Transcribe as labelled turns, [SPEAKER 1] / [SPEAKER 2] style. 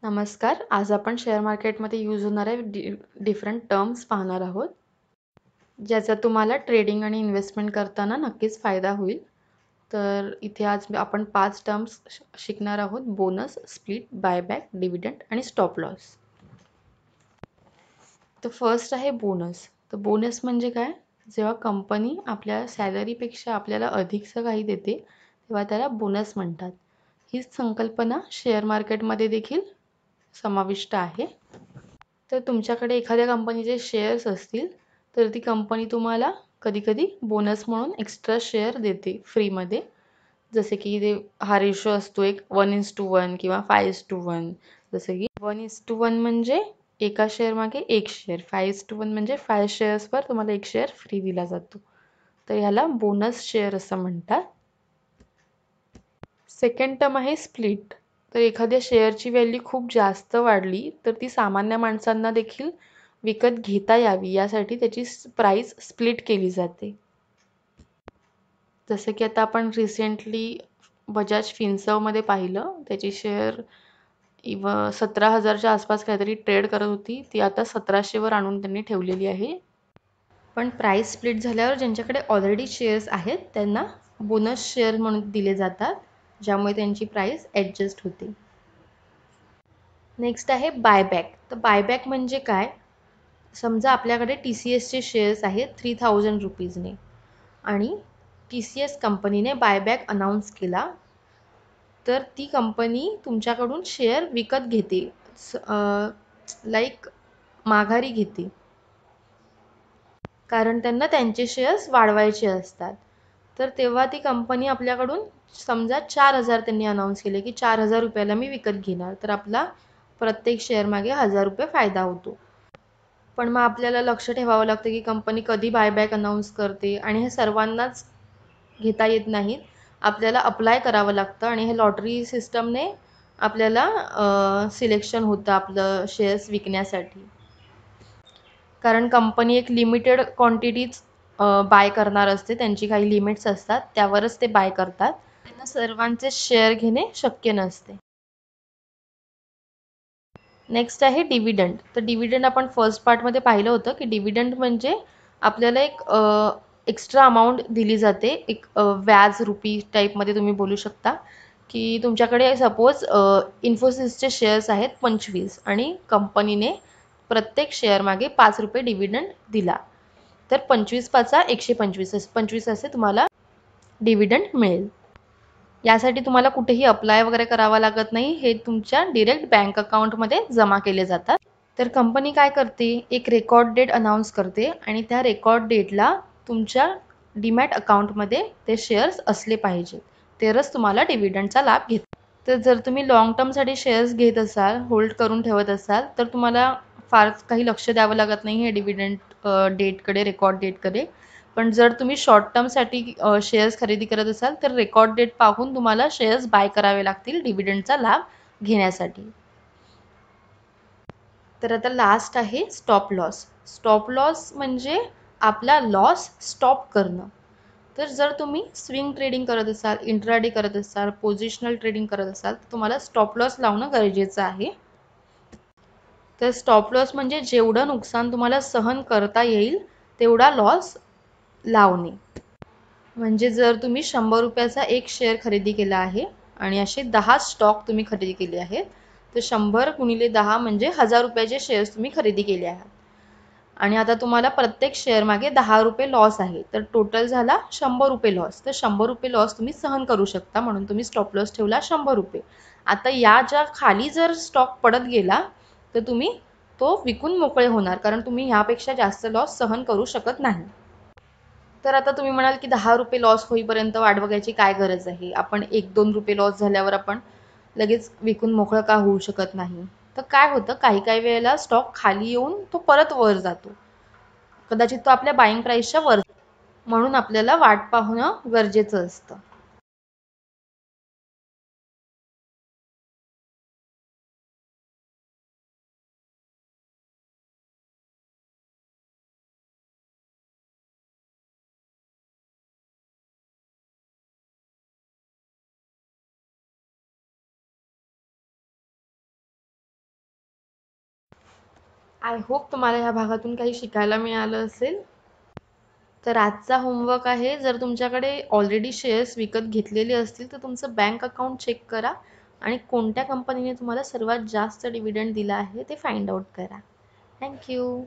[SPEAKER 1] नमस्कार. आज आपण शेअर मार्केटमध्ये यूज होणाऱ्या डिफरंट टर्म्स पाहणार आहोत, ज्याचा तुम्हाला ट्रेडिंग आणि इन्व्हेस्टमेंट करताना नक्कीच फायदा होईल. तर इथे आज आपण 5 टर्म्स शिकणार आहोत. बोनस, स्प्लिट, बायबॅक, डिव्हिडंड आणि स्टॉप लॉस. तर फर्स्ट आहे बोनस. तर बोनस म्हणजे काय? जेव्हा कंपनी आपल्या सॅलरीपेक्षा आपल्याला अधिकचं काही देते, तेव्हा त्याला बोनस म्हणतात. हीच संकल्पना शेअर मार्केटमध्ये देखील समाविष्ट आहे. तर तुमच्याकडे एखाद्या कंपनीचे शेअर्स असतील, तर ती कंपनी तुम्हाला कधी-कधी बोनस म्हणून एक्स्ट्रा शेअर देते फ्रीमध्ये. जसे की हा रेशो असतो एक 1:1 किंवा 5:1. जसं की 1:1 म्हणजे एका शेअर मागे 1 शेअर. 5:1 म्हणजे 5 शेअर्सवर तुम्हाला 1 शेअर फ्री दिला जातो. तर ह्याला बोनस शेअर असं म्हणतात. सेकंड टर्म आहे स्प्लिट. तर एखाद्या शेअरची व्हॅल्यू खूप जास्त वाढली तर ती सामान्य माणसांना देखील विकत घेता यावी यासाठी त्याची प्राईस स्प्लिट केली जाते. जसं की आता आपण रिसेंटली बजाज फिन्सर्वमध्ये पाहिलं, त्याची शेअर 17,000च्या आसपास काहीतरी ट्रेड करत होती. ती आता 1,700वर आणून त्यांनी ठेवलेली आहे. पण प्राईस स्प्लिट झाल्यावर ज्यांच्याकडे ऑलरेडी शेअर्स आहेत त्यांना बोनस शेअर म्हणून दिले जातात, ज्यामुळे त्यांची प्राईस ॲडजस्ट होते. नेक्स्ट आहे बायबॅक. तर बायबॅक म्हणजे काय? समजा आपल्याकडे TCSचे शेअर्स आहेत 3,000 रुपीजने आणि TCS कंपनीने बायबॅक अनाऊन्स केला, तर ती कंपनी तुमच्याकडून शेअर विकत घेते, लाईक माघारी घेते. कारण त्यांना त्यांचे शेअर्स वाढवायचे असतात. तर तेव्हा ती कंपनी आपल्याकडून समजा 4,000 त्यांनी अनाऊन्स केले की 4,000 रुपयाला मी विकत घेणार, तर आपला प्रत्येक शेअर मागे 1,000 रुपये फायदा होतो. पण मग आपल्याला लक्ष ठेवावं लागतं की कंपनी कधी बायबॅक अनाऊन्स करते आणि हे सर्वांनाच घेता येत नाहीत. आपल्याला अप्लाय करावं लागतं आणि हे लॉटरी सिस्टमने आपल्याला सिलेक्शन होतं आपलं शेअर्स विकण्यासाठी. कारण कंपनी एक लिमिटेड क्वांटिटीच बाय करणार असते. त्यांची काही लिमिट्स असतात, त्यावरच ते बाय करतात. त्यांना सर्वांचे शेअर घेणे शक्य नसते. नेक्स्ट आहे डिव्हिडंड. तर डिव्हिडंड आपण फर्स्ट पार्टमध्ये पाहिलं होतं की डिव्हिडंड म्हणजे आपल्याला एक एक्स्ट्रा अमाऊंट दिली जाते. एक व्याज रुपी टाईपमध्ये तुम्ही बोलू शकता की तुमच्याकडे सपोज इन्फोसिसचे शेअर्स आहेत 25 आणि कंपनीने प्रत्येक शेअर मागे 5 रुपये डिव्हिडंड दिला. तर 25 पाचा 125 असे तुम्हाला डिव्हिडंड मिळेल. यासाठी तुम्हाला कुठेही अप्लाय वगैरे करावा लागत नाही. हे तुमच्या डायरेक्ट बँक अकाउंटमध्ये जमा केले जातात. तर कंपनी काय करते, एक रेकॉर्ड डेट अनाऊन्स करते आणि त्या रेकॉर्ड डेटला तुमच्या डीमॅट अकाउंटमध्ये ते शेअर्स असले पाहिजे. तरच तुम्हाला डिव्हिडंडचा लाभ घेता. तर जर तुम्ही लाँग टर्मसाठी शेअर्स घेत असाल, होल्ड करून ठेवत असाल, तर तुम्हाला फार काही लक्ष द्यावं लागत नाही हे डिव्हिडंड डेटकडे, रेकॉर्ड डेटकडे. पण जर तुम्ही शॉर्ट टर्मसाठी शेअर्स खरेदी करत असाल, तर रेकॉर्ड डेट पाहून तुम्हाला शेअर्स बाय करावे लागतील डिव्हिडंडचा लाभ घेण्यासाठी. तर आता लास्ट आहे स्टॉप लॉस. स्टॉप लॉस म्हणजे आपला लॉस स्टॉप करणं. तर जर तुम्ही स्विंग ट्रेडिंग करत असाल, इंट्राडे करत असाल, पोझिशनल ट्रेडिंग करत असाल, तर तुम्हाला स्टॉप लॉस लावणं गरजेचं आहे. तर स्टॉप लॉस म्हणजे जेवढं नुकसान तुम्हाला सहन करता येईल तेवढा लॉस लावणे. म्हणजे जर तुम्ही 100 रुपयाचा एक शेअर खरेदी केला आहे आणि असे 10 स्टॉक तुम्ही खरेदी केले आहेत, तर 100 गुणिले 10 म्हणजे 1,000 रुपयाचे शेअर्स तुम्ही खरेदी केले आहेत. आणि आता तुम्हाला प्रत्येक शेअर मागे 10 रुपये लॉस आहे, तर टोटल झाला 100 रुपये लॉस. तर 100 रुपये लॉस तुम्ही सहन करू शकता, म्हणून तुम्ही स्टॉप लॉस ठेवला 100 रुपये. आता या ज्या खाली जर स्टॉक पडत गेला, तर तुम्ही तो विकून मोकळे होणार, कारण तुम्ही ह्यापेक्षा जास्त लॉस सहन करू शकत नाही. तर आता तुम्ही म्हणाल की 10 रुपये लॉस होईपर्यंत वाट बघायची काय गरज आहे? आपण 1-2 रुपये लॉस झाल्यावर आपण लगेच विकून मोकळं का होऊ शकत नाही? तर काय होतं, काही-काही वेळेला स्टॉक खाली येऊन तो परत वर जातो. कदाचित तो आपल्या बाईंग प्राईसच्या वर, म्हणून आपल्याला वाट पाहणं गरजेचं असतं. आय होप तुम्हाला ह्या भागातून काही शिकायला मिळालं असेल. तर आजचा होमवर्क आहे, जर तुमच्याकडे ऑलरेडी शेअर्स विकत घेतलेले असतील तर तुमचं बँक अकाउंट चेक करा आणि कोणत्या कंपनीने तुम्हाला सर्वात जास्त डिव्हिडंड दिला आहे ते फाइंड आउट करा. थँक्यू.